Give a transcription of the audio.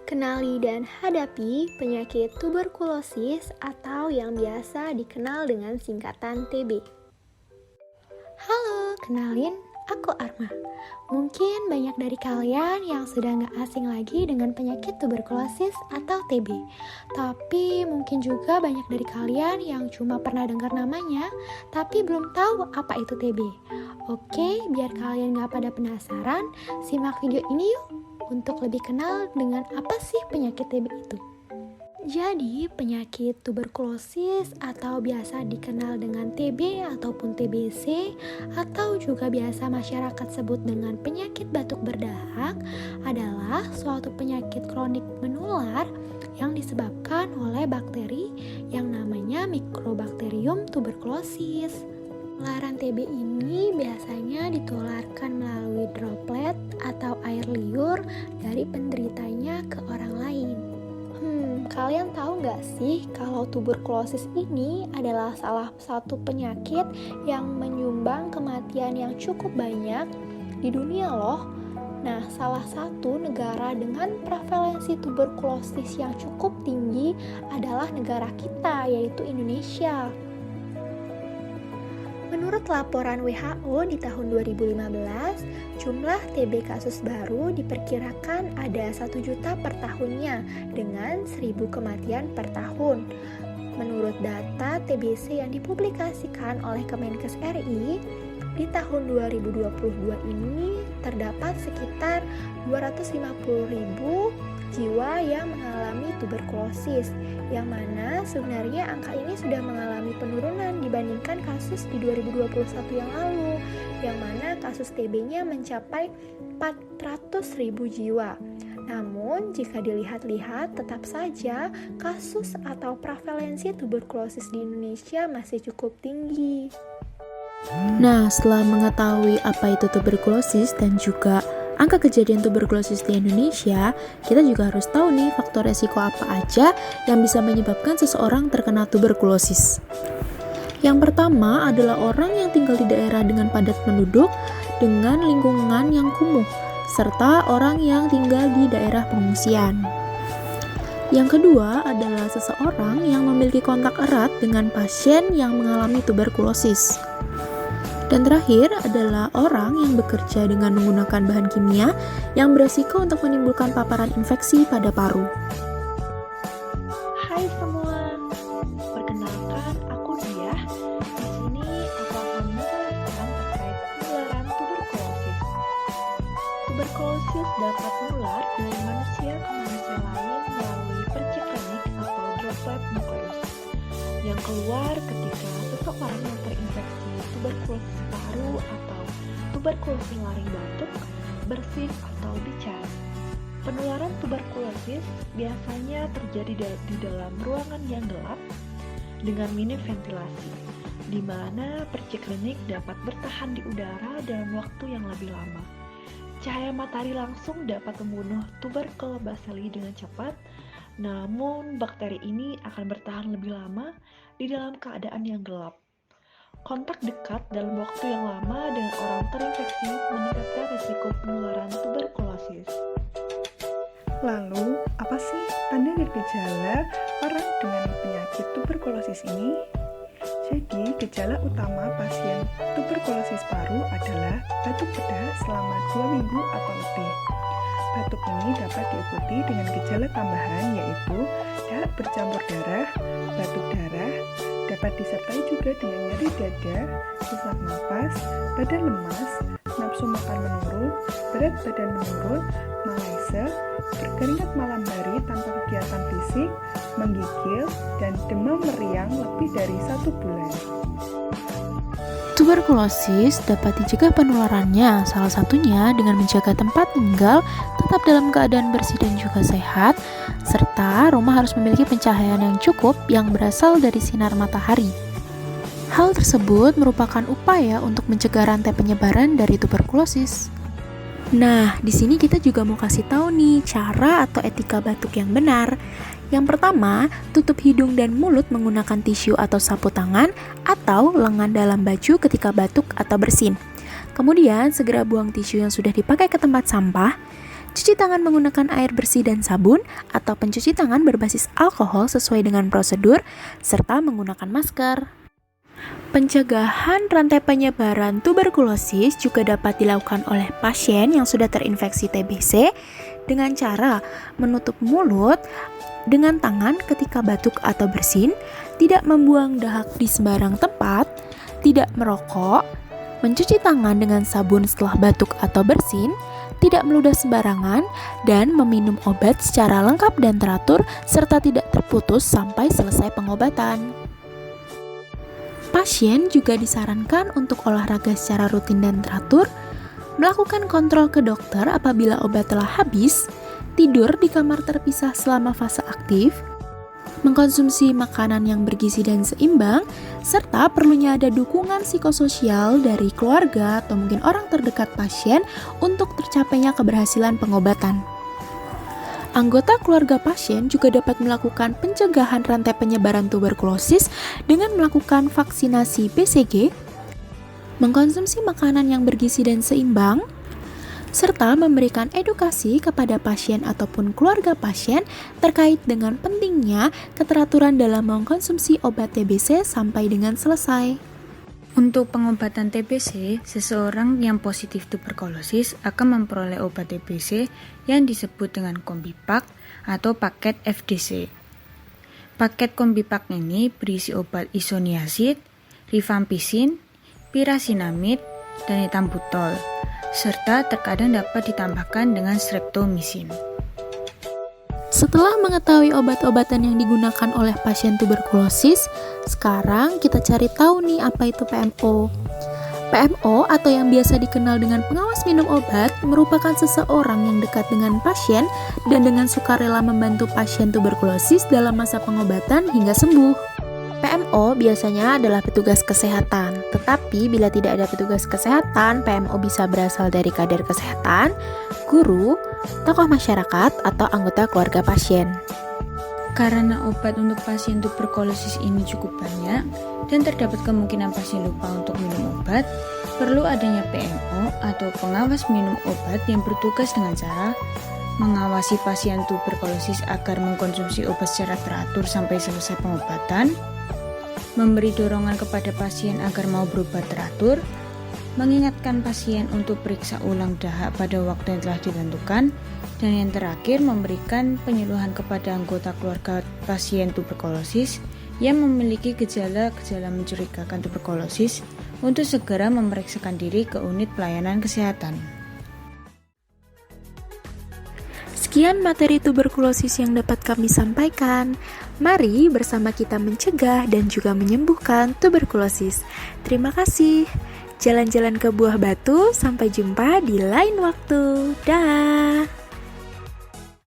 Kenali dan hadapi penyakit tuberkulosis atau yang biasa dikenal dengan singkatan TB. Halo, kenalin, aku Arma. Mungkin banyak dari kalian yang sudah gak asing lagi dengan penyakit tuberkulosis atau TB. Tapi mungkin juga banyak dari kalian yang cuma pernah dengar namanya, tapi belum tahu apa itu TB. Oke, biar kalian gak pada penasaran, simak video ini yuk untuk lebih kenal dengan apa sih penyakit TB itu. Jadi, penyakit tuberkulosis atau biasa dikenal dengan TB ataupun TBC atau juga biasa masyarakat sebut dengan penyakit batuk berdahak adalah suatu penyakit kronik menular yang disebabkan oleh bakteri yang namanya Mycobacterium tuberculosis. Penularan TB ini biasanya ditularkan melalui droplet atau air liur dari penderitanya ke orang lain. Kalian tahu nggak sih kalau tuberkulosis ini adalah salah satu penyakit yang menyumbang kematian yang cukup banyak di dunia loh. Nah, salah satu negara dengan prevalensi tuberkulosis yang cukup tinggi adalah negara kita, yaitu Indonesia. Menurut laporan WHO di tahun 2015, jumlah TB kasus baru diperkirakan ada 1 juta per tahunnya dengan 1.000 kematian per tahun. Menurut data TBC yang dipublikasikan oleh Kemenkes RI, di tahun 2022 ini terdapat sekitar 250.000 jiwa yang mengalami tuberkulosis, yang mana sebenarnya angka ini sudah mengalami penurunan dibandingkan kasus di 2021 yang lalu, yang mana kasus TB-nya mencapai 400.000 jiwa. Namun, jika dilihat-lihat, tetap saja kasus atau prevalensi tuberkulosis di Indonesia masih cukup tinggi. Nah, setelah mengetahui apa itu tuberkulosis dan juga angka kejadian tuberkulosis di Indonesia, kita juga harus tahu nih faktor resiko apa aja yang bisa menyebabkan seseorang terkena tuberkulosis. Yang pertama adalah orang yang tinggal di daerah dengan padat penduduk dengan lingkungan yang kumuh, serta orang yang tinggal di daerah pengungsian. Yang kedua adalah seseorang yang memiliki kontak erat dengan pasien yang mengalami tuberkulosis. Dan terakhir adalah orang yang bekerja dengan menggunakan bahan kimia yang beresiko untuk menimbulkan paparan infeksi pada paru. Hai semua, perkenalkan aku Diah. Di sini aku akan menjelaskan terkait penularan tuberkulosis. Tuberkulosis dapat menular dari manusia ke manusia lain melalui perciklanik atau droplet nukleus yang keluar ketika seseorang yang terinfeksi tuberkulosis paru atau tuberkulosis laring batuk, bersin atau bicara. Penularan tuberkulosis biasanya terjadi di dalam ruangan yang gelap dengan minim ventilasi, di mana perciklinik dapat bertahan di udara dalam waktu yang lebih lama. Cahaya matahari langsung dapat membunuh tuberkel bacilli dengan cepat, namun bakteri ini akan bertahan lebih lama di dalam keadaan yang gelap. Kontak dekat dalam waktu yang lama dengan orang terinfeksi meningkatkan risiko penularan tuberkulosis. Lalu, apa sih tanda dan gejala orang dengan penyakit tuberkulosis ini? Jadi, gejala utama pasien tuberkulosis paru adalah batuk bedah selama 2 minggu atau lebih. Batuk ini dapat diikuti dengan gejala tambahan yaitu dahak bercampur darah, batuk darah, dapat disertai juga dengan nyeri dada, sesak napas, badan lemas, nafsu makan menurun, berat badan menurun, malaise, berkeringat malam hari tanpa kegiatan fisik, menggigil, dan demam meriang lebih dari 1 bulan. Tuberkulosis dapat dicegah penularannya, salah satunya dengan menjaga tempat tinggal tetap dalam keadaan bersih dan juga sehat, serta rumah harus memiliki pencahayaan yang cukup yang berasal dari sinar matahari. Hal tersebut merupakan upaya untuk mencegah rantai penyebaran dari tuberkulosis. Nah, di sini kita juga mau kasih tahu nih cara atau etika batuk yang benar. Yang pertama, tutup hidung dan mulut menggunakan tisu atau sapu tangan atau lengan dalam baju ketika batuk atau bersin. Kemudian, segera buang tisu yang sudah dipakai ke tempat sampah. cuci tangan menggunakan air bersih dan sabun, atau pencuci tangan berbasis alkohol sesuai dengan prosedur, serta menggunakan masker. Pencegahan rantai penyebaran tuberkulosis juga dapat dilakukan oleh pasien yang sudah terinfeksi TBC dengan cara menutup mulut dengan tangan ketika batuk atau bersin, tidak membuang dahak di sembarang tempat, tidak merokok, mencuci tangan dengan sabun setelah batuk atau bersin, tidak meludah sembarangan, dan meminum obat secara lengkap dan teratur serta tidak terputus sampai selesai pengobatan. Pasien juga disarankan untuk olahraga secara rutin dan teratur, melakukan kontrol ke dokter apabila obat telah habis, tidur di kamar terpisah selama fase aktif, mengkonsumsi makanan yang bergizi dan seimbang, serta perlunya ada dukungan psikososial dari keluarga atau mungkin orang terdekat pasien untuk tercapainya keberhasilan pengobatan. Anggota keluarga pasien juga dapat melakukan pencegahan rantai penyebaran tuberkulosis dengan melakukan vaksinasi BCG, mengkonsumsi makanan yang bergizi dan seimbang, serta memberikan edukasi kepada pasien ataupun keluarga pasien terkait dengan pentingnya keteraturan dalam mengkonsumsi obat TBC sampai dengan selesai. Untuk pengobatan TBC, seseorang yang positif tuberkulosis akan memperoleh obat TBC yang disebut dengan Kombipak atau paket FDC. Paket Kombipak ini berisi obat isoniazid, rifampicin, pirasinamid, dan etambutol, serta terkadang dapat ditambahkan dengan streptomycin. Setelah mengetahui obat-obatan yang digunakan oleh pasien tuberkulosis, sekarang kita cari tahu nih apa itu PMO. PMO atau yang biasa dikenal dengan pengawas minum obat merupakan seseorang yang dekat dengan pasien dan dengan sukarela membantu pasien tuberkulosis dalam masa pengobatan hingga sembuh. PMO biasanya adalah petugas kesehatan, tetapi bila tidak ada petugas kesehatan, PMO bisa berasal dari kader kesehatan, guru, tokoh masyarakat, atau anggota keluarga pasien. Karena obat untuk pasien tuberkulosis ini cukup banyak dan terdapat kemungkinan pasien lupa untuk minum obat, perlu adanya PMO atau pengawas minum obat yang bertugas dengan cara mengawasi pasien tuberkulosis agar mengkonsumsi obat secara teratur sampai selesai pengobatan, memberi dorongan kepada pasien agar mau berobat teratur, mengingatkan pasien untuk periksa ulang dahak pada waktu yang telah ditentukan, dan yang terakhir memberikan penyuluhan kepada anggota keluarga pasien tuberkulosis yang memiliki gejala-gejala mencurigakan tuberkulosis untuk segera memeriksakan diri ke unit pelayanan kesehatan. Sekian materi tuberkulosis yang dapat kami sampaikan. Mari bersama kita mencegah dan juga menyembuhkan tuberkulosis. Terima kasih. Jalan-jalan ke Buah Batu, sampai jumpa di lain waktu. Dah.